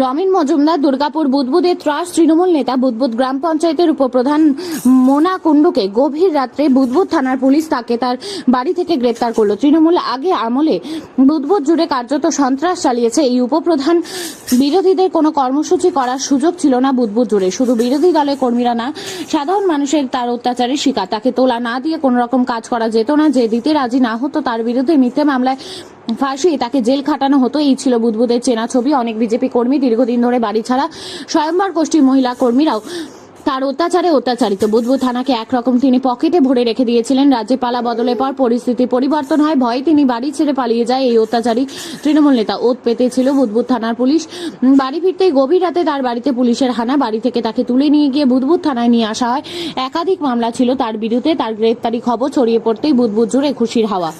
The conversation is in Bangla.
রমিন মজুমদার দুর্গাপুর বুদবুদের ত্রাস তৃণমূল নেতা বুদবুদ গ্রাম পঞ্চায়েতের উপপ্রধান মোনা কুণ্ডুকে গভীর রাত্রে বুদবুদ থানার পুলিশ তাকে তার বাড়ি থেকে গ্রেপ্তার করলো। তৃণমূল আগে আমলে বুদবুদ জুড়ে কার্যত সন্ত্রাস চালিয়েছে এই উপপ্রধান। বিরোধীদের কোনো কর্মসূচি করার সুযোগ ছিল না বুদবুদ জুড়ে। শুধু বিরোধী দলের কর্মীরা না, সাধারণ মানুষের তার অত্যাচারের শিকার। তাকে তোলা না দিয়ে কোনো রকম কাজ করা যেত না। যে দিতে রাজি না হতো তার বিরুদ্ধে মিথ্যে মামলায় ফাঁসিয়ে তাকে জেল খাটানো হতো। এই ছিল বুদবুদের চেনা ছবি। অনেক বিজেপি কর্মী দীর্ঘদিন ধরে বাড়ি ছাড়া, স্বয়ম্বর গোষ্ঠীর মহিলা কর্মীরাও তার অত্যাচারে অত্যাচারিত। বুদবুদ থানাকে একরকম তিনি পকেটে ভরে রেখে দিয়েছিলেন। রাজ্যে পালা বদলের পর পরিস্থিতি পরিবর্তন হয়। ভয়ে তিনি বাড়ি ছেড়ে পালিয়ে যায় এই অত্যাচারী তৃণমূল নেতা। ওত পেতেছিল বুদবুদ থানার পুলিশ। বাড়ি ফিরতেই গভীর রাতে তার বাড়িতে পুলিশের হানা। বাড়ি থেকে তাকে তুলে নিয়ে গিয়ে বুদবুদ থানায় নিয়ে আসা হয়। একাধিক মামলা ছিল তার বিরুদ্ধে। তার গ্রেপ্তারি খবর ছড়িয়ে পড়তেই বুদবুদ জুড়ে খুশির হাওয়া।